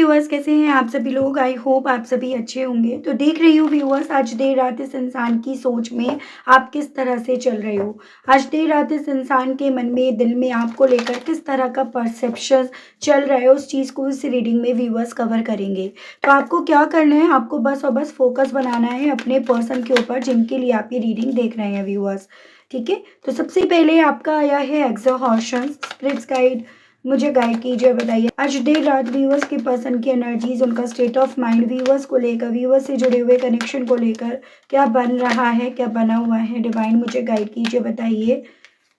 Viewers, कैसे हैं आप सभी लोग? आई होप आप सभी अच्छे होंगे। तो देख रही हूँ व्यूअर्स, आज देर रात इस इंसान की सोच में आप किस तरह से चल रहे हो। आज देर रात इस इंसान के मन में, दिल में आपको लेकर किस तरह का परसेप्शन चल रहा है, उस चीज़ को इस रीडिंग में व्यूअर्स कवर करेंगे। तो आपको क्या करना है, आपको बस और बस फोकस बनाना है अपने पर्सन के ऊपर जिनके लिए आप ये रीडिंग देख रहे हैं व्यूअर्स। ठीक है, तो सबसे पहले आपका आया है एग्जॉशन स्पिरिट्स गाइड। मुझे गाइड कीजिए, बताइए आज देर रात व्यूअर्स के पर्सन की एनर्जीज, उनका स्टेट ऑफ माइंड व्यूअर्स को लेकर, व्यूअर्स से जुड़े हुए कनेक्शन को लेकर क्या बन रहा है, क्या बना हुआ है। डिवाइन मुझे गाइड कीजिए, बताइए।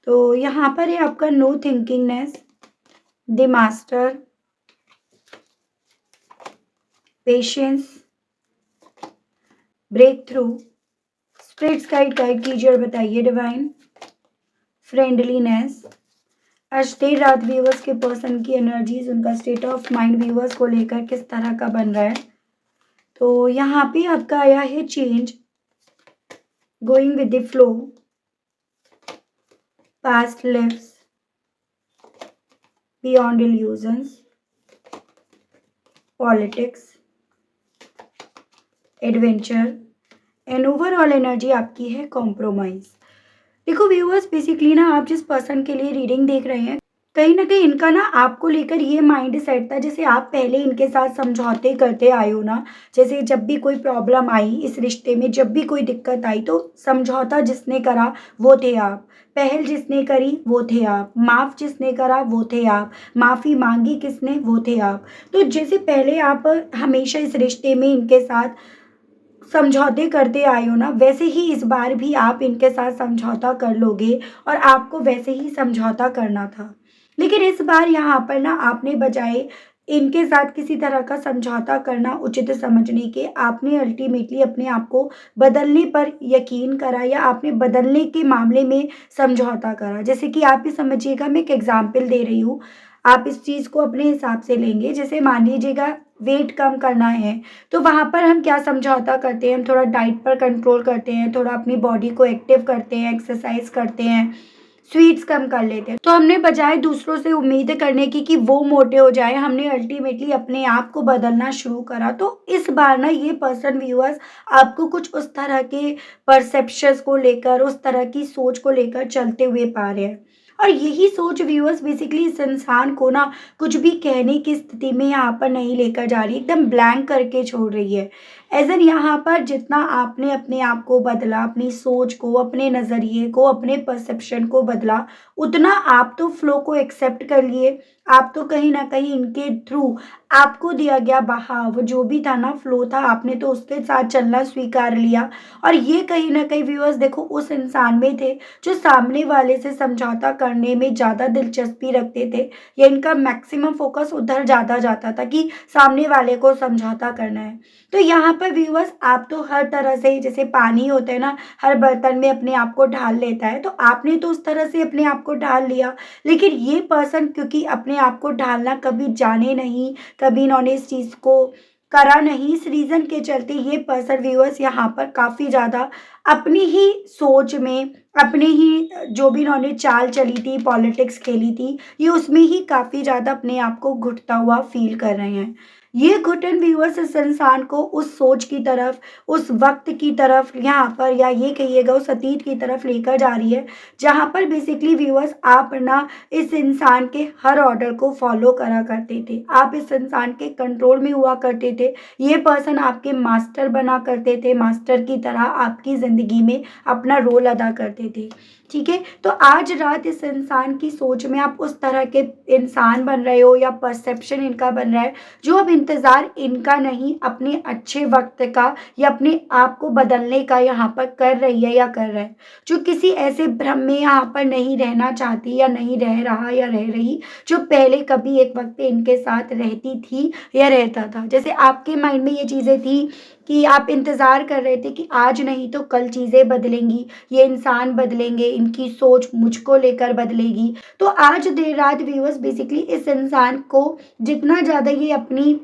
तो यहाँ पर है आपका no thinkingness, the master, patience, break through. Spirits guide कीजिए और बताइए डिवाइन। फ्रेंडलीनेस। आज देर रात व्यूअर्स के पर्सन की एनर्जीज, उनका स्टेट ऑफ माइंड व्यूअर्स को लेकर किस तरह का बन रहा है। तो यहाँ पे आपका आया है change, going with the flow, past lives, beyond illusions, politics, adventure and overall energy आपकी है कॉम्प्रोमाइज। देखो व्यूअर्स, बेसिकली ना आप जिस पर्सन के लिए रीडिंग देख रहे हैं, कहीं ना कहीं इनका ना आपको लेकर ये माइंड सेट था, जैसे आप पहले इनके साथ समझौते करते आए हो ना। जैसे जब भी कोई प्रॉब्लम आई इस रिश्ते में, जब भी कोई दिक्कत आई, तो समझौता जिसने करा वो थे आप। पहल जिसने करी वो थे आप। माफ़ जिसने करा वो थे आप। माफ़ी मांगी किसने, वो थे आप। तो जैसे पहले आप हमेशा इस रिश्ते में इनके साथ समझौते करते आए हो ना, वैसे ही इस बार भी आप इनके साथ समझौता कर लोगे और आपको वैसे ही समझौता करना था। लेकिन इस बार यहाँ पर ना आपने बजाय इनके साथ किसी तरह का समझौता करना उचित समझने के, आपने अल्टीमेटली अपने आप को बदलने पर यकीन करा, या आपने बदलने के मामले में समझौता करा। जैसे कि आप ही समझिएगा, मैं एक एग्जाम्पल दे रही हूँ, आप इस चीज़ को अपने हिसाब से लेंगे। जैसे मान लीजिएगा वेट कम करना है, तो वहाँ पर हम क्या समझौता करते हैं, हम थोड़ा डाइट पर कंट्रोल करते हैं, थोड़ा अपनी बॉडी को एक्टिव करते हैं, एक्सरसाइज करते हैं, स्वीट्स कम कर लेते हैं। तो हमने बजाय दूसरों से उम्मीद करने की कि वो मोटे हो जाए, हमने अल्टीमेटली अपने आप को बदलना शुरू करा। तो इस बार ना ये पर्सन व्यूअर्स आपको कुछ उस तरह के परसेप्शंस को लेकर, उस तरह की सोच को लेकर चलते हुए पा रहे हैं। और यही सोच व्यूअर्स बेसिकली इस इंसान को ना कुछ भी कहने की स्थिति में यहाँ पर नहीं लेकर जा रही, एकदम ब्लैंक करके छोड़ रही है। एज एन यहाँ पर जितना आपने अपने आप को बदला, अपनी सोच को, अपने नज़रिए को, अपने परसेप्शन को बदला, उतना आप तो फ्लो को एक्सेप्ट कर लिए। आप तो कहीं ना कहीं इनके थ्रू आपको दिया गया बहाव जो भी था ना, फ्लो था, आपने तो उसके साथ चलना स्वीकार लिया। और ये कहीं ना कहीं व्यूअर्स देखो उस इंसान में थे जो सामने वाले से समझौता करने में ज़्यादा दिलचस्पी रखते थे, या इनका मैक्सिमम फोकस उधर ज़्यादा जाता था कि सामने वाले को समझौता करना है। तो यहाँ पर व्यूअर्स आप तो हर तरह से, जैसे पानी होता है ना, हर बर्तन में अपने आप को ढाल लेता है, तो आपने तो उस तरह से अपने आप को ढाल लिया। लेकिन ये पर्सन क्योंकि अपने आप को ढालना कभी जाने नहीं, कभी इन्होंने इस चीज़ को करा नहीं, इस रीज़न के चलते ये पर्सन व्यूअर्स यहाँ पर काफ़ी ज़्यादा अपनी ही सोच में, अपने ही जो भी इन्होंने चाल चली थी, पॉलिटिक्स खेली थी, ये उसमें ही काफ़ी ज़्यादा अपने आप को घुटता हुआ फील कर रहे हैं। ये घुटन व्यूअर्स इस इंसान को उस सोच की तरफ, उस वक्त की तरफ यहाँ पर, या ये कहिएगा उस अतीत की तरफ लेकर जा रही है, जहाँ पर बेसिकली व्यूअर्स आप ना इस इंसान के हर ऑर्डर को फॉलो करा करते थे, आप इस इंसान के कंट्रोल में हुआ करते थे। ये पर्सन आपके मास्टर बना करते थे, मास्टर की तरह आपकी ज़िंदगी में अपना रोल अदा करते थे। ठीक है, तो आज रात इस इंसान की सोच में आप उस तरह के इंसान बन रहे हो, या परसेप्शन इनका बन रहा है, जो अब इंतज़ार इनका नहीं, अपने अच्छे वक्त का या अपने आप को बदलने का यहाँ पर कर रही है या कर रहा है। जो किसी ऐसे भ्रम में यहाँ पर नहीं रहना चाहती, या नहीं रह रहा या रह रही, जो पहले कभी एक वक्त पे इनके साथ रहती थी या रहता था। जैसे आपके माइंड में ये चीज़ें थी कि आप इंतज़ार कर रहे थे कि आज नहीं तो कल चीज़ें बदलेंगी, ये इंसान बदलेंगे, इनकी सोच मुझको लेकर बदलेगी। तो आज देर रात व्यूअर्स बेसिकली इस इंसान को जितना ज़्यादा ये अपनी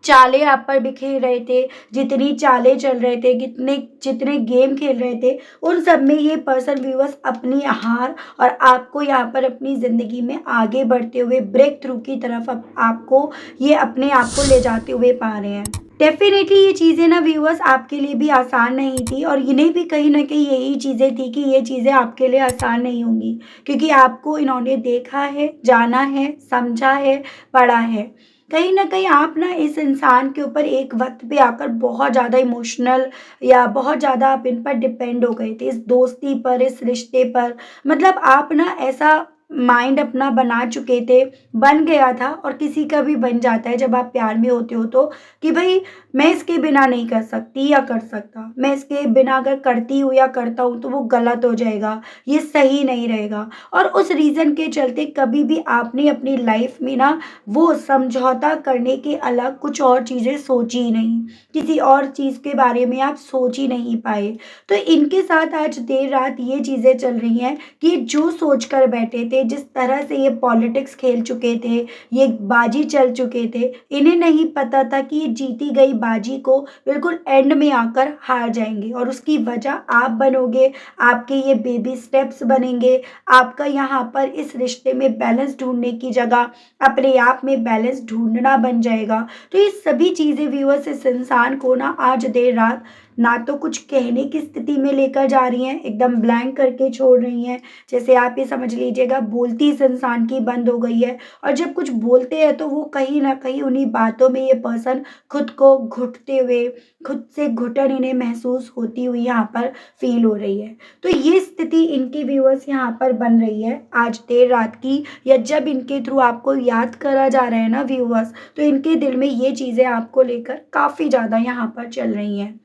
चालें आप पर बिखेर रहे थे, जितनी चालें चल रहे थे, कितने जितने गेम खेल रहे थे, उन सब में ये पर्सन व्यूअर्स अपनी हार और आपको यहाँ पर अपनी ज़िंदगी में आगे बढ़ते हुए ब्रेक थ्रू की तरफ अब आपको ये अपने आप को ले जाते हुए पा रहे हैं। डेफ़िनेटली ये चीज़ें ना व्यूअर्स आपके लिए भी आसान नहीं थी और इन्हें भी कहीं न कहीं यही चीज़ें थी कि ये चीज़ें आपके लिए आसान नहीं होंगी, क्योंकि आपको इन्होंने देखा है, जाना है, समझा है, पढ़ा है। कहीं न कहीं आप ना इस इंसान के ऊपर एक वक़्त पे आकर बहुत ज़्यादा इमोशनल या बहुत ज़्यादा आप इन पर डिपेंड हो गए थे, इस दोस्ती पर, इस रिश्ते पर। मतलब आप ना ऐसा माइंड अपना बना चुके थे, बन गया था और किसी का भी बन जाता है जब आप प्यार में होते हो तो, कि भई मैं इसके बिना नहीं कर सकती या कर सकता। मैं इसके बिना अगर करती हूँ या करता हूँ तो वो गलत हो जाएगा, ये सही नहीं रहेगा। और उस रीज़न के चलते कभी भी आपने अपनी लाइफ़ में ना वो समझौता करने के अलग कुछ और चीज़ें सोची ही नहीं। किसी और चीज़ के बारे में आप सोच ही नहीं पाए। तो इनके साथ आज देर रात ये चीज़ें चल रही हैं कि जो सोच कर बैठे थे, जिस तरह से ये पॉलिटिक्स खेल चुके थे, ये बाजी चल चुके थे, इन्हें नहीं पता था कि ये जीती गई बाजी को बिल्कुल एंड में आकर हार जाएँगे और उसकी वजह आप बनोगे, आपके ये बेबी स्टेप्स बनेंगे, आपका यहाँ पर इस रिश्ते में बैलेंस ढूँढने की जगह अपने आप में बैलेंस ढूँढना बन जाएगा। तो ये सभी चीज़ें व्यूअर्स इस इंसान को ना आज देर रात ना तो कुछ कहने की स्थिति में लेकर जा रही हैं, एकदम ब्लैंक करके छोड़ रही हैं। जैसे आप ये समझ लीजिएगा बोलती इस इंसान की बंद हो गई है और जब कुछ बोलते हैं तो वो कहीं न कहीं उन्हीं बातों में ये पर्सन खुद को घुटते हुए, खुद से घुटन इन्हें महसूस होती हुई यहाँ पर फ़ील हो रही है। तो ये स्थिति इनकी व्यूअर्स यहाँ पर बन रही है आज देर रात की, या जब इनके थ्रू आपको याद करा जा रहा है ना व्यूअर्स, तो इनके दिल में ये चीज़ें आपको लेकर काफ़ी ज़्यादा यहाँ पर चल रही हैं।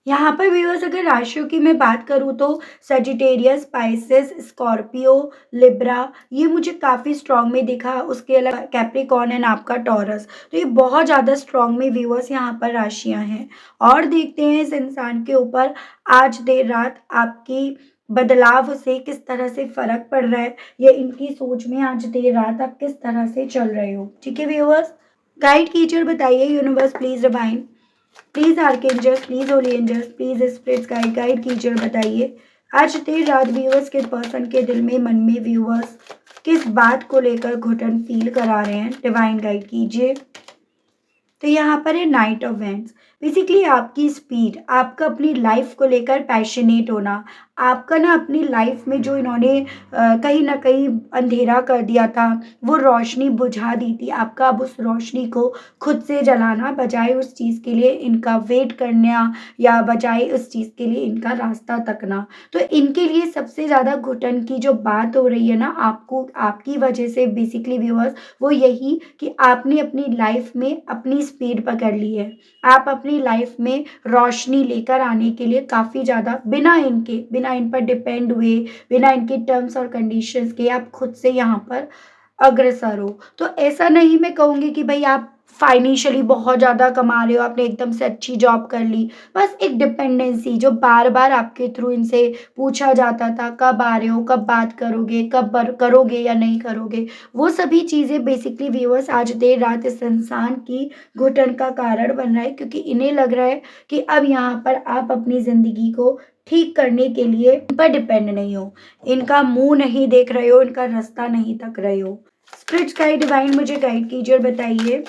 यहाँ पर व्यूअर्स अगर राशियों की मैं बात करूँ तो सजिटेरियस, पाइसेस, स्कॉर्पियो, लिब्रा ये मुझे काफ़ी स्ट्रॉन्ग में दिखा। उसके अलावा कैप्रिकॉर्न एंड आपका टॉरस, तो ये बहुत ज़्यादा स्ट्रॉन्ग में व्यूअर्स यहाँ पर राशियाँ हैं। और देखते हैं इस इंसान के ऊपर आज देर रात आपकी बदलाव से किस तरह से फ़र्क पड़ रहा है, या इनकी सोच में आज देर रात आप किस तरह से चल रहे हो। ठीक है व्यूअर्स, गाइड कीजिए और बताइए universe please divine, please archangels, please holy angels, please spirits guide कीजिए और बताइए आज देर रात व्यूअर्स के पर्सन के दिल में, मन में व्यूअर्स किस बात को लेकर घुटन फील करा रहे हैं, डिवाइन गाइड कीजिए। तो यहाँ पर है नाइट ऑफ वेंट्स। बेसिकली आपकी स्पीड, आपका अपनी लाइफ को लेकर पैशनेट होना, आपका ना अपनी लाइफ में जो इन्होंने कहीं न कहीं अंधेरा कर दिया था, वो रोशनी बुझा दी थी, आपका अब उस रोशनी को खुद से जलाना बजाय उस चीज़ के लिए इनका वेट करना, या बजाय उस चीज़ के लिए इनका रास्ता तकना। तो इनके लिए सबसे ज़्यादा घुटन की जो बात हो रही है ना आपको, आपकी वजह से बेसिकली व्यूअर्स, वो यही कि आपने अपनी लाइफ में अपनी स्पीड पकड़ ली है। आप अपनी लाइफ में रोशनी लेकर आने के लिए काफ़ी ज़्यादा बिना इन पर डिपेंड हुए, बिना इनके टर्म्स और कंडीशंस के आप खुद से यहाँ पर अग्रसर हो। तो ऐसा नहीं मैं कहूँगी कि भई आप फाइनेंशियली बहुत ज़्यादा कमा रहे हो, आपने एकदम से अच्छी जॉब कर ली। बस एक डिपेंडेंसी जो बार-बार आपके थ्रू इनसे पूछा जाता था, कब आ रहे हो, कब बात करोगे, कब बर करोगे या नहीं करोगे। वो सभी चीज़ें बेसिकली व्यूअर्स आज देर रात इस इंसान की घुटन का कारण बन रहा है, क्योंकि इन्हें लग रहा है कि अब यहाँ पर आप अपनी ज़िंदगी को ठीक करने के लिए इन पर डिपेंड नहीं हो। इनका मुँह नहीं देख रहे हो, इनका रास्ता नहीं तक रहे हो। स्पिरिट्स गाइड डिवाइन मुझे गाइड कीजिए और बताइए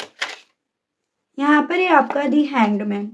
यहाँ पर है आपका दी हैंग्ड मैन।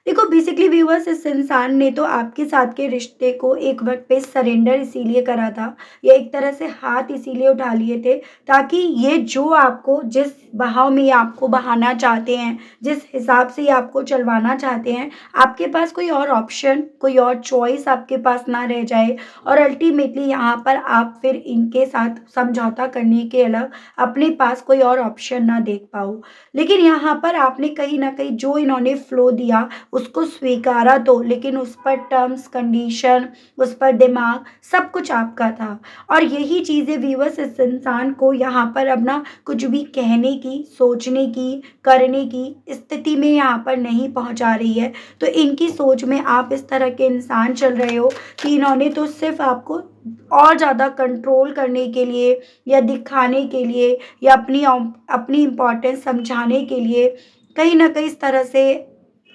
देखो बेसिकली व्यूअर्स इस इंसान ने तो आपके साथ के रिश्ते को एक वक्त पे सरेंडर इसीलिए करा था, या एक तरह से हाथ इसीलिए उठा लिए थे, ताकि ये जो आपको जिस बहाव में ये आपको बहाना चाहते हैं, जिस हिसाब से ये आपको चलवाना चाहते हैं, आपके पास कोई और ऑप्शन, कोई और चॉइस आपके पास ना रह जाए और अल्टीमेटली यहाँ पर आप फिर इनके साथ समझौता करने के अलग अपने पास कोई और ऑप्शन ना देख पाओ। लेकिन यहाँ पर आपने कहीं न कहीं जो इन्होंने फ्लो दिया उसको स्वीकारा तो, लेकिन उस पर टर्म्स, कंडीशन, उस पर दिमाग सब कुछ आपका था। और यही चीज़ें व्यूअर्स इस इंसान को यहाँ पर अब ना कुछ भी कहने की, सोचने की, करने की स्थिति में यहाँ पर नहीं पहुँचा रही है। तो इनकी सोच में आप इस तरह के इंसान चल रहे हो कि इन्होंने तो सिर्फ़ आपको और ज़्यादा कंट्रोल करने के लिए, या दिखाने के लिए, या अपनी इम्पोर्टेंस समझाने के लिए कहीं न कहीं इस तरह से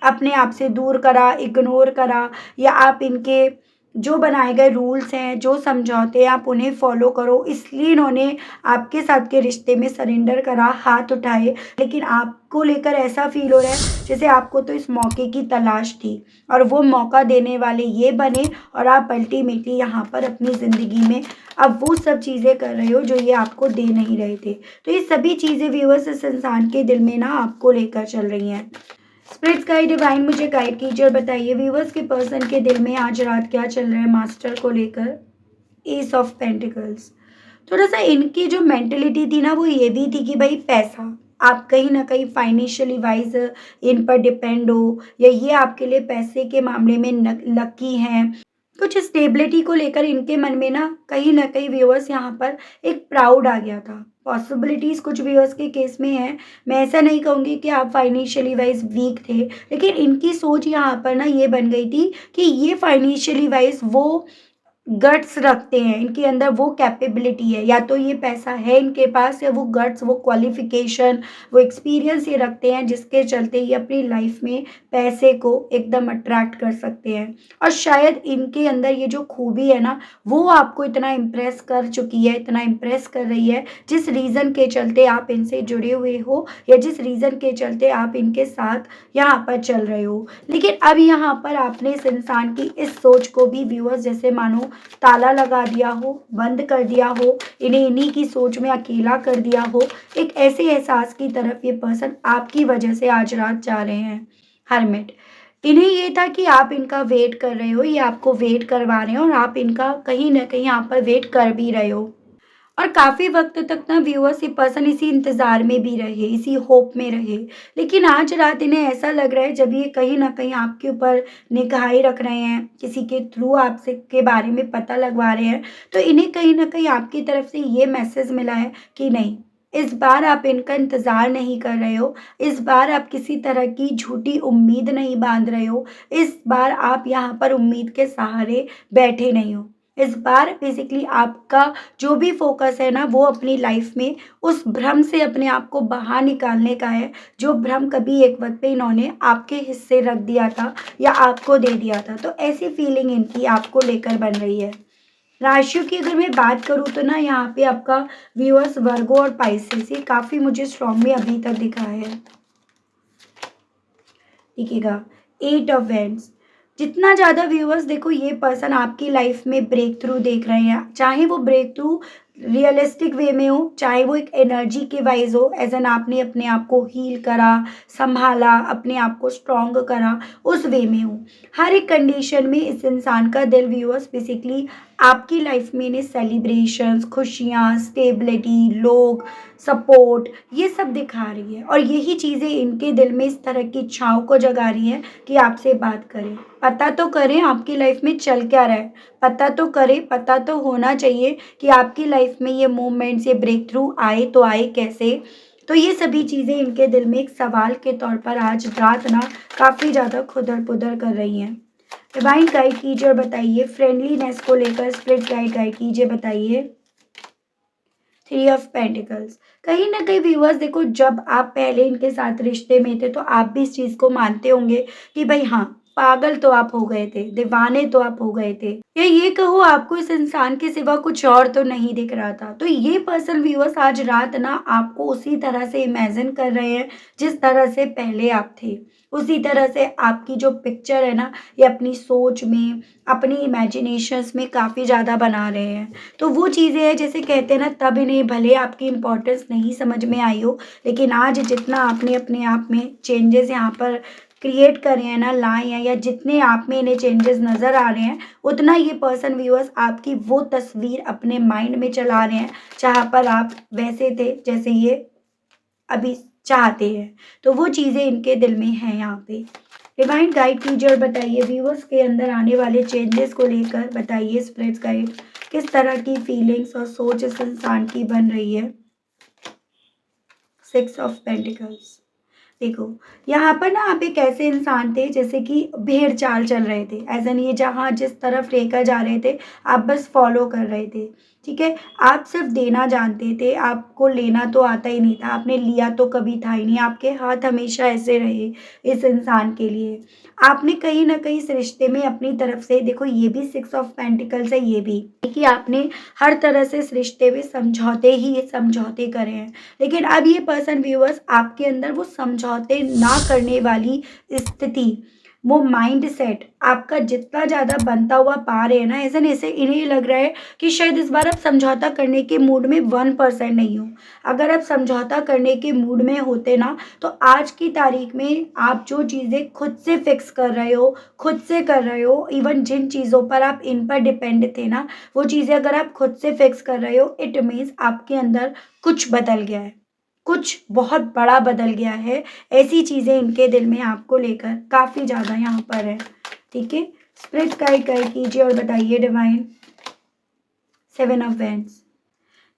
अपने आप से दूर करा, इग्नोर करा, या आप इनके जो बनाए गए रूल्स हैं, जो समझौते हैं, आप उन्हें फ़ॉलो करो, इसलिए इन्होंने आपके साथ के रिश्ते में सरेंडर करा, हाथ उठाए। लेकिन आपको लेकर ऐसा फ़ील हो रहा है जैसे आपको तो इस मौके की तलाश थी और वो मौका देने वाले ये बने, और आप अल्टीमेटली यहाँ पर अपनी ज़िंदगी में अब वो सब चीज़ें कर रहे हो जो ये आपको दे नहीं रहे थे। तो ये सभी चीज़ें व्यूअर्स इस इंसान के दिल में ना आपको लेकर चल रही हैं। स्पिरिट्स गाइड डिवाइन मुझे गाइड कीजिए और बताइए व्यूवर्स के पर्सन के दिल में आज रात क्या चल रहा है मास्टर को लेकर। एस ऑफ पेंटिकल्स, थोड़ा सा इनकी जो मेंटेलिटी थी ना वो ये भी थी कि भाई पैसा, आप कहीं ना कहीं फाइनेंशियली वाइज इन पर डिपेंड हो, या ये आपके लिए पैसे के मामले में लकी हैं। कुछ स्टेबिलिटी को लेकर इनके मन में ना कहीं व्यूअर्स यहाँ पर एक प्राउड आ गया था। पॉसिबिलिटीज़ कुछ व्यूअर्स के केस में है। मैं ऐसा नहीं कहूँगी कि आप फाइनेंशियली वाइज वीक थे, लेकिन इनकी सोच यहाँ पर ना ये बन गई थी कि ये फाइनेंशियली वाइज वो गट्स रखते हैं, इनके अंदर वो कैपेबिलिटी है, या तो ये पैसा है इनके पास, या वो गट्स, वो क्वालिफिकेशन, वो एक्सपीरियंस ये रखते हैं जिसके चलते ये अपनी लाइफ में पैसे को एकदम अट्रैक्ट कर सकते हैं। और शायद इनके अंदर ये जो खूबी है ना वो आपको इतना इम्प्रेस कर चुकी है, इतना इम्प्रेस कर रही है, जिस रीज़न के चलते आप इनसे जुड़े हुए हो, या जिस रीज़न के चलते आप इनके साथ यहाँ पर चल रहे हो। लेकिन अब यहाँ पर आपने इस इंसान की इस सोच को भी व्यूअर्स जैसे मानो ताला लगा दिया हो, बंद कर दिया हो, इन्हें इन्हीं की सोच में अकेला कर दिया हो। एक ऐसे एहसास की तरफ ये पर्सन आपकी वजह से आज रात जा रहे हैं। हर्मिट, इन्हें ये था कि आप इनका वेट कर रहे हो, ये आपको वेट करवा रहे हो, और आप इनका कहीं न कहीं यहाँ पर वेट कर भी रहे हो। और काफ़ी वक़्त तक ना व्यूअर्स ये पर्सन इसी इंतज़ार में भी रहे, इसी होप में रहे। लेकिन आज रात इन्हें ऐसा लग रहा है जब ये कहीं न कहीं आपके ऊपर निगाहें रख रहे हैं, किसी के थ्रू आपसे के बारे में पता लगवा रहे हैं, तो इन्हें कहीं न कहीं आपकी तरफ से ये मैसेज मिला है कि नहीं, इस बार आप इनका इंतज़ार नहीं कर रहे हो, इस बार आप किसी तरह की झूठी उम्मीद नहीं बाँध रहे हो, इस बार आप यहाँ पर उम्मीद के सहारे बैठे नहीं हो। इस बार बेसिकली आपका जो भी फ़ोकस है ना वो अपनी लाइफ में उस भ्रम से अपने आप को बाहर निकालने का है, जो भ्रम कभी एक वक़्त पे इन्होंने आपके हिस्से रख दिया था या आपको दे दिया था। तो ऐसी फीलिंग इनकी आपको लेकर बन रही है। राशियों की अगर मैं बात करूँ तो ना यहाँ पे आपका व्यूअर्स वर्गो और पाइसेस ये काफ़ी मुझे स्ट्रॉन्ग में अभी तक दिखा है। दिखेगा 8 ऑफ वैंड्स, जितना ज़्यादा व्यूअर्स देखो ये पर्सन आपकी लाइफ में ब्रेक थ्रू देख रहे हैं, चाहे वो ब्रेक थ्रू रियलिस्टिक वे में हो, चाहे वो एक एनर्जी के वाइज हो, एज एन आपने अपने आप को हील करा, संभाला, अपने आप को स्ट्रॉन्ग करा, उस वे में हो। हर एक कंडीशन में इस इंसान का दिल व्यूअर्स बेसिकली आपकी लाइफ में इन्हें सेलिब्रेशंस, खुशियाँ, स्टेबिलिटी, लोग, सपोर्ट, ये सब दिखा रही है, और यही चीज़ें इनके दिल में इस तरह की इच्छाओं को जगा रही हैं कि आपसे बात करें। पता तो करें आपकी लाइफ में चल क्या रहा है, पता तो करें, पता तो होना चाहिए कि आपकी लाइफ में ये मोमेंट्स, ये ब्रेक थ्रू आए तो आए कैसे। तो ये सभी चीज़ें इनके दिल में एक सवाल के तौर पर आज रात ना काफ़ी ज़्यादा खुदर-पुदर कर रही हैं। डिवाइन गाइड कीजिए और बताइए फ्रेंडलीनेस को लेकर, स्पिरिट गाइड गाइड कीजिए, बताइए। थ्री ऑफ पेंटिकल्स, कहीं ना कहीं व्यूअर्स देखो जब आप पहले इनके साथ रिश्ते में थे तो आप भी इस चीज़ को मानते होंगे कि भाई हाँ, पागल तो आप हो गए थे, दीवाने तो आप हो गए थे, या ये कहो आपको इस इंसान के सिवा कुछ और तो नहीं दिख रहा था। तो ये पर्सन व्यूअर्स आज रात ना आपको उसी तरह से इमेजिन कर रहे हैं जिस तरह से पहले आप थे। उसी तरह से आपकी जो पिक्चर है ना ये अपनी सोच में, अपनी इमेजिनेशंस में काफ़ी ज़्यादा बना रहे हैं। तो वो चीज़ें हैं जैसे कहते हैं ना, तब इन्हें भले आपकी इम्पोर्टेंस नहीं समझ में आई हो, लेकिन आज जितना आपने अपने आप में चेंजेस यहाँ पर क्रिएट करे हैं ना, लाए हैं, या जितने आप में इन्हें चेंजेस नज़र आ रहे हैं, उतना ये पर्सन व्यूअर्स आपकी वो तस्वीर अपने माइंड में चला रहे हैं जहाँ पर आप वैसे थे जैसे ये अभी चाहते हैं। तो वो चीज़ें इनके दिल में हैं यहाँ पे। डिवाइन गाइड कीजिए और बताइए व्यूअर्स के अंदर आने वाले चेंजेस को लेकर, बताइए स्पिरिट्स गाइड किस तरह की फीलिंग्स और सोच इस इंसान की बन रही है। सिक्स ऑफ पेंटिकल्स, देखो यहाँ पर ना आप एक ऐसे इंसान थे जैसे कि भेड़ चाल चल रहे थे, एज एन ये जहाँ जिस तरफ लेकर जा रहे थे आप बस फॉलो कर रहे थे। ठीक है? आप सिर्फ़ देना जानते थे, आपको लेना तो आता ही नहीं था, आपने लिया तो कभी था ही नहीं, आपके हाथ हमेशा ऐसे रहे इस इंसान के लिए। आपने कहीं न कहीं इस रिश्ते में अपनी तरफ से देखो ये भी 6 ऑफ पेंटिकल्स है ये भी, कि आपने हर तरह से इस रिश्ते में समझौते ही समझौते करे हैं। लेकिन अब ये पर्सन व्यूअर्स आपके अंदर वो समझौते ना करने वाली स्थिति, वो माइंडसेट आपका जितना ज़्यादा बनता हुआ पा रहे हैं ना, ऐसा नहीं ऐसे इन्हें लग रहा है कि शायद इस बार आप समझौता करने के मूड में 1% नहीं हो। अगर आप समझौता करने के मूड में होते ना, तो आज की तारीख में आप जो चीज़ें खुद से फिक्स कर रहे हो, खुद से कर रहे हो, इवन जिन चीज़ों पर आप इन पर डिपेंड थे ना, वो चीज़ें अगर आप खुद से फिक्स कर रहे हो, इट मीन्स आपके अंदर कुछ बदल गया है। कुछ बहुत बड़ा बदल गया है। ऐसी चीज़ें इनके दिल में आपको लेकर काफ़ी ज़्यादा यहाँ पर है। ठीक है? स्प्रिट गाइड कीजिए और बताइए डिवाइन। 7 of wands.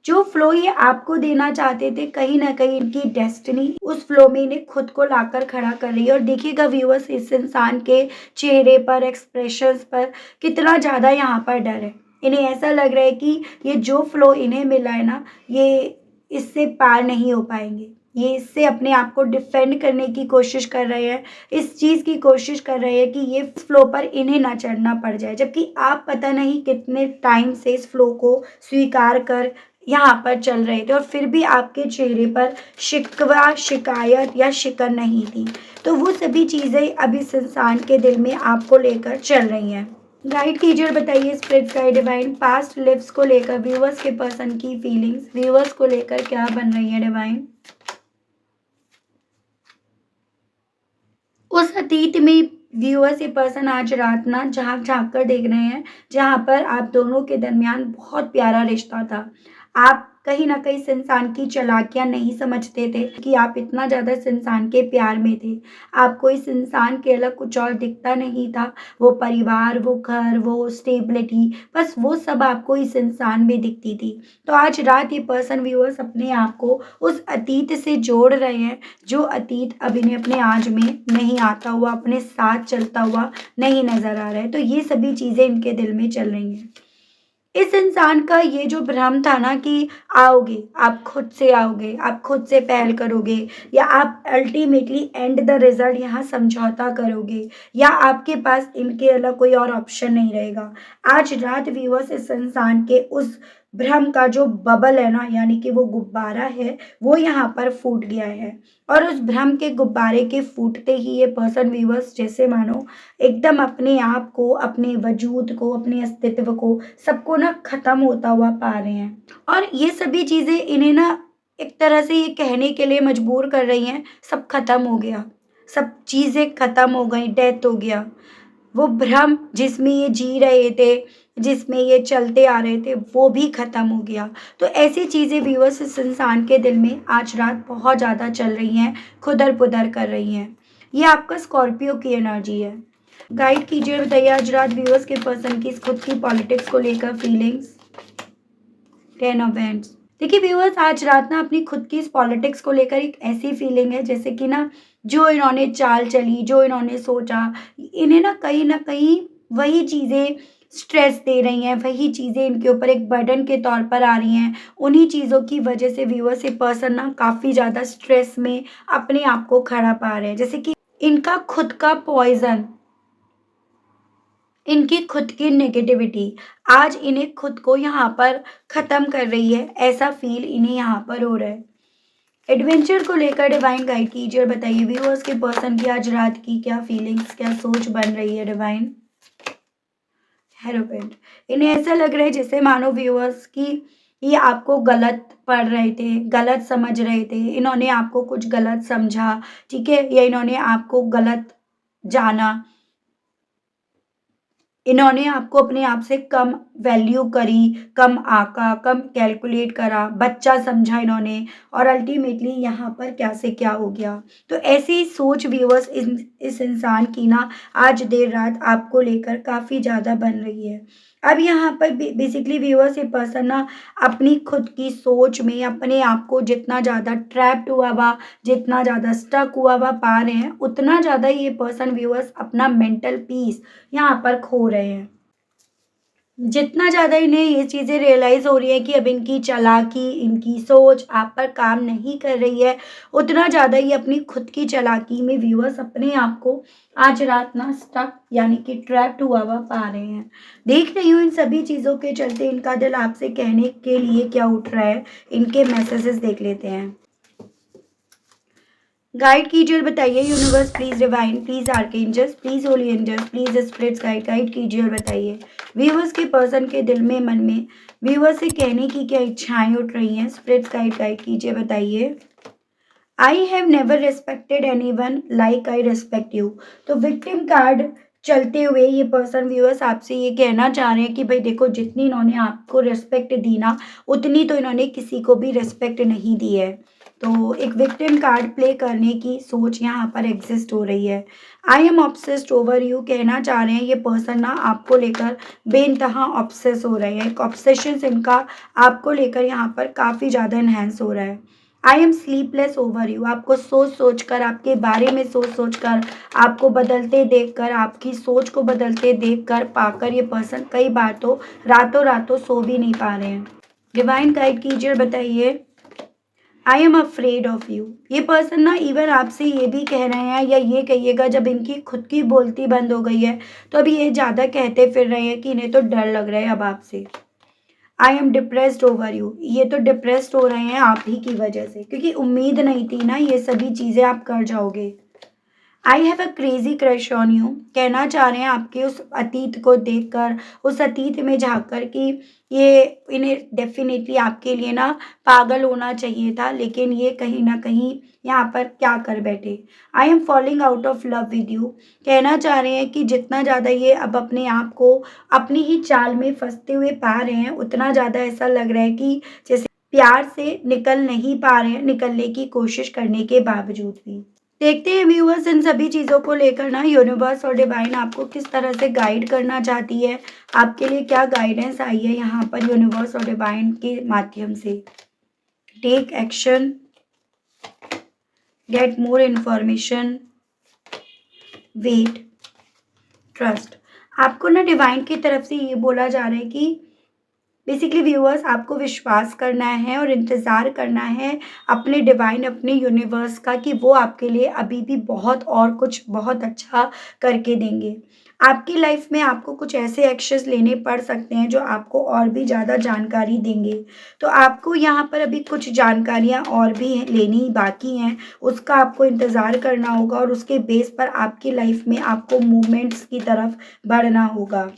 जो फ्लो ये आपको देना चाहते थे, कहीं न कहीं इनकी डेस्टिनी उस फ्लो में इन्हें खुद को लाकर खड़ा कर रही है और देखिएगा व्यूअर्स इस इंसान के चेहरे पर, एक्सप्रेशंस पर कितना ज़्यादा यहाँ पर डर है। इन्हें ऐसा लग रहा है कि ये जो फ्लो इन्हें मिला है ना, ये इससे पार नहीं हो पाएँगे। ये इससे अपने आप को डिफेंड करने की कोशिश कर रहे हैं, इस चीज़ की कोशिश कर रहे हैं कि ये फ्लो पर इन्हें ना चढ़ना पड़ जाए। जबकि आप पता नहीं कितने टाइम से इस फ्लो को स्वीकार कर यहाँ पर चल रहे थे और फिर भी आपके चेहरे पर शिकवा, शिकायत या शिकन नहीं थी। तो वो सभी चीज़ें अब इस इंसान के दिल में आपको लेकर चल रही हैं। गाइड कीजिए और बताइए spirit guide divine past lives को लेकर व्यूअर्स के पर्सन की फीलिंग्स, व्यूअर्स को लेकर क्या बन रही है डिवाइन? उस अतीत में व्यूअर्स ये पर्सन आज रात ना झाँक-झाँक कर देख रहे हैं, जहाँ पर आप दोनों के दरमियान बहुत प्यारा रिश्ता था। आप कहीं न कहीं इस इंसान की चालाकियाँ नहीं समझते थे कि आप इतना ज़्यादा इस इंसान के प्यार में थे। आपको इस इंसान के अलावा कुछ और दिखता नहीं था। वो परिवार, वो घर, वो स्टेबिलिटी, बस वो सब आपको इस इंसान में दिखती थी। तो आज रात ये पर्सन व्यूअर्स अपने आप को उस अतीत से जोड़ रहे हैं जो अतीत अब इन्हें अपने आज में नहीं आता हुआ, अपने साथ चलता हुआ नहीं नज़र आ रहा है। तो ये सभी चीज़ें इनके दिल में चल रही हैं। इस इंसान का ये जो भ्रम था ना कि आओगे, आप खुद से आओगे, आप खुद से पहल करोगे या आप अल्टीमेटली एंड द रिज़ल्ट यहाँ समझौता करोगे या आपके पास इनके अलावा कोई और ऑप्शन नहीं रहेगा। आज रात व्यूअर्स इस इंसान के उस भ्रम का जो बबल है ना, यानी कि वो गुब्बारा है, वो यहाँ पर फूट गया है और उस भ्रम के गुब्बारे के फूटते ही ये पर्सन व्यूअर्स जैसे मानो एकदम अपने आप को, अपने वजूद को, अपने अस्तित्व को, सबको ना ख़त्म होता हुआ पा रहे हैं। और ये सभी चीज़ें इन्हें ना एक तरह से ये कहने के लिए मजबूर कर रही हैं, सब ख़त्म हो गया, सब चीज़ें ख़त्म हो गई, डेथ हो गया। वो भ्रम जिसमें ये जी रहे थे, जिसमें ये चलते आ रहे थे, वो भी ख़त्म हो गया। तो ऐसी चीज़ें व्यूअर्स इस इंसान के दिल में आज रात बहुत ज़्यादा चल रही हैं, खुदर-पुदर कर रही हैं। ये आपका स्कॉर्पियो की एनर्जी है। गाइड कीजिए और बताइए आज रात व्यूअर्स के पर्सन की खुद की पॉलिटिक्स को लेकर फीलिंग्स। 10 of hands. देखिए व्यूअर्स आज रात ना अपनी खुद की इस पॉलिटिक्स को लेकर एक ऐसी फीलिंग है जैसे कि ना जो इन्होंने चाल चली, जो इन्होंने सोचा, इन्हें ना कहीं वही चीज़ें स्ट्रेस दे रही हैं, वही चीज़ें इनके ऊपर एक बर्डन के तौर पर आ रही हैं। उन्हीं चीज़ों की वजह से व्यूअर्स ये पर्सन ना काफ़ी ज़्यादा स्ट्रेस में अपने आप को खड़ा पा रहे हैं। जैसे कि इनका खुद का पॉइज़न, इनकी खुद की नेगेटिविटी आज इन्हें खुद को यहाँ पर ख़त्म कर रही है, ऐसा फ़ील इन्हें यहाँ पर हो रहा है। एडवेंचर को लेकर डिवाइन गाइड कीजिए और बताइए व्यूअर्स के पर्सन की आज रात की क्या फीलिंग्स, क्या सोच बन रही है डिवाइन। हेरोपेंट। इन्हें ऐसा लग रहा है जैसे मानो व्यूअर्स की ये आपको गलत पढ़ रहे थे, गलत समझ रहे थे, इन्होंने आपको कुछ गलत समझा, ठीक है? या इन्होंने आपको गलत जाना, इन्होंने आपको अपने आप से कम वैल्यू करी, कम आँका, कम कैलकुलेट करा, बच्चा समझा इन्होंने और अल्टीमेटली यहाँ पर क्या से क्या हो गया। तो ऐसी सोच व्यूअर्स इस इंसान की ना आज देर रात आपको लेकर काफ़ी ज़्यादा बन रही है। अब यहाँ पर बेसिकली व्यूअर्स ये पर्सन ना अपनी खुद की सोच में अपने आप को जितना ज़्यादा ट्रैप्ड हुआ हुआ, जितना ज़्यादा स्टक हुआ हुआ पा रहे हैं, उतना ज़्यादा ये पर्सन व्यूअर्स अपना मेंटल पीस यहाँ पर खो रहे हैं। जितना ज़्यादा इन्हें ये चीज़ें रियलाइज़ हो रही है कि अब इनकी चालाकी, इनकी सोच आप पर काम नहीं कर रही है, उतना ज़्यादा ये अपनी खुद की चालाकी में व्यूअर्स अपने आप को आज रात ना स्टक यानी कि ट्रैप्ड हुआ हुआ पा रहे हैं। देख रही हूँ इन सभी चीज़ों के चलते इनका दिल आपसे कहने के लिए क्या उठ रहा है, इनके मैसेजेस देख लेते हैं। गाइड कीजिए और बताइए universe please divine please archangels please holy angels please spirits guide guide कीजिए और बताइए व्यूवर्स के पर्सन के दिल में मन में व्यूवर्स से कहने की क्या इच्छाएं उठ रही हैं। स्पिरिट्स गाइड गाइड कीजिए बताइए। I have never respected any one like I respect you. तो विक्टिम कार्ड चलते हुए ये पर्सन व्यूअर्स आपसे ये कहना चाह रहे हैं कि भाई देखो जितनी इन्होंने आपको रिस्पेक्ट दी ना उतनी तो इन्होंने किसी को भी रिस्पेक्ट नहीं दी है। तो एक विक्टिम कार्ड प्ले करने की सोच यहाँ पर एग्जिस्ट हो रही है। I am obsessed over you कहना चाह रहे हैं ये पर्सन ना आपको लेकर बेइंतहा ऑब्सेस हो रहे हैं। एक ऑब्सेशन इनका आपको लेकर यहाँ पर काफ़ी ज़्यादा इन्हेंस हो रहा है। I am sleepless over you आपको सोच सोच कर आपके बारे में सोच सोच कर आपको बदलते देखकर आपकी सोच को बदलते देखकर पाकर ये पर्सन कई बार तो रातों रातों सो भी नहीं पा रहे हैं। डिवाइन गाइड कीजिए और बताइए। I am afraid of you ये पर्सन ना इवन आपसे ये भी कह रहे हैं या ये कहिएगा जब इनकी खुद की बोलती बंद हो गई है तो अभी ये ज़्यादा कहते फिर रहे हैं कि इन्हें तो डर लग रहा है अब आपसे। I am depressed over you ये तो डिप्रेस्ड हो रहे हैं आप ही की वजह से क्योंकि उम्मीद नहीं थी ना ये सभी चीज़ें आप कर जाओगे। I have a crazy crush on you कहना चाह रहे हैं आपके उस अतीत को देखकर उस अतीत में झांककर कि ये इन्हें डेफिनेटली आपके लिए ना पागल होना चाहिए था लेकिन ये कहीं ना कहीं यहाँ पर क्या कर बैठे। I am falling out of love with you कहना चाह रहे हैं कि जितना ज़्यादा ये अब अपने आप को अपनी ही चाल में फंसते हुए पा रहे हैं उतना ज़्यादा ऐसा लग रहा है कि जैसे प्यार से निकल नहीं पा रहे हैं निकलने की कोशिश करने के बावजूद भी। देखते हैं व्यूअर्स इन सभी चीज़ों को लेकर ना यूनिवर्स और डिवाइन आपको किस तरह से गाइड करना चाहती है। आपके लिए क्या गाइडेंस आई है यहाँ पर यूनिवर्स और डिवाइन के माध्यम से। Take action, get more information, wait, trust. आपको ना डिवाइन की तरफ से ये बोला जा रहा है कि बेसिकली व्यूअर्स आपको विश्वास करना है और इंतज़ार करना है अपने डिवाइन अपने यूनिवर्स का कि वो आपके लिए अभी भी बहुत और कुछ बहुत अच्छा करके देंगे। आपकी लाइफ में आपको कुछ ऐसे एक्शंस लेने पड़ सकते हैं जो आपको और भी ज़्यादा जानकारी देंगे। तो आपको यहाँ पर अभी कुछ जानकारियाँ और भी लेनी बाकी हैं, उसका आपको इंतज़ार करना होगा और उसके बेस पर आपकी लाइफ में आपको मूवमेंट्स की तरफ बढ़ना होगा।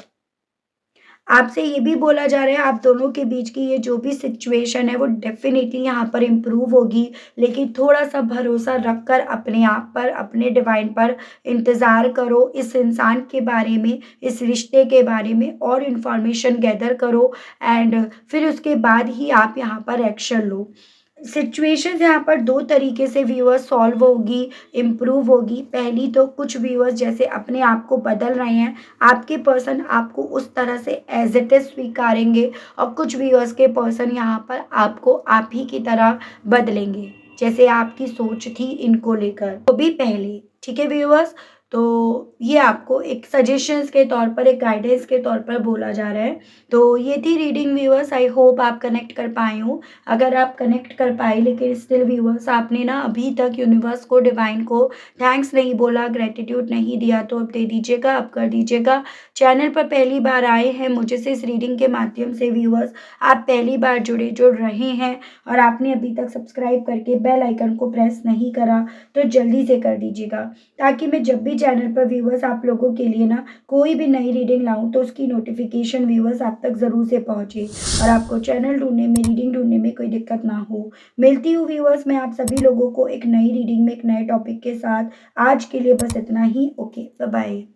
आपसे ये भी बोला जा रहा है आप दोनों के बीच की ये जो भी सिचुएशन है वो डेफ़िनेटली यहाँ पर इम्प्रूव होगी, लेकिन थोड़ा-सा भरोसा रखकर अपने आप पर, अपने डिवाइन पर इंतज़ार करो। इस इंसान के बारे में, इस रिश्ते के बारे में और इन्फॉर्मेशन गैदर करो एंड फिर उसके बाद ही आप यहाँ पर एक्शन लो। सिचुएशंस यहाँ पर 2 तरीके से व्यूअर्स सॉल्व होगी, इम्प्रूव होगी। पहली तो कुछ व्यूअर्स जैसे अपने आप को बदल रहे हैं, आपके पर्सन आपको उस तरह से एज़ इट इज़ स्वीकारेंगे और कुछ व्यूअर्स के पर्सन यहाँ पर आपको आप ही की तरह बदलेंगे, जैसे आपकी सोच थी इनको लेकर। वो भी पहले, ठीक है व्यूअर्स? तो ये आपको एक सजेशंस के तौर पर, एक गाइडेंस के तौर पर बोला जा रहा है। तो ये थी रीडिंग व्यूअर्स, आई होप आप कनेक्ट कर पाए हों। अगर आप कनेक्ट कर पाए लेकिन स्टिल व्यूअर्स आपने ना अभी तक यूनिवर्स को डिवाइन को थैंक्स नहीं बोला, ग्रेटिट्यूड नहीं दिया तो अब दे दीजिएगा, अब कर दीजिएगा। चैनल पर पहली बार आए हैं मुझे से इस रीडिंग के माध्यम से व्यूअर्स आप पहली बार जुड़ रहे हैं और आपने अभी तक सब्सक्राइब करके बेल आइकन को प्रेस नहीं करा तो जल्दी से कर दीजिएगा ताकि मैं जब भी चैनल पर व्यूअर्स आप लोगों के लिए ना कोई भी नई रीडिंग लाऊं तो उसकी नोटिफिकेशन व्यूअर्स आप तक ज़रूर से पहुंचे और आपको चैनल ढूंढने में रीडिंग ढूंढने में कोई दिक्कत ना हो। मिलती हूँ व्यूअर्स मैं आप सभी लोगों को एक नई रीडिंग में एक नए टॉपिक के साथ। आज के लिए बस इतना ही। Okay, bye bye.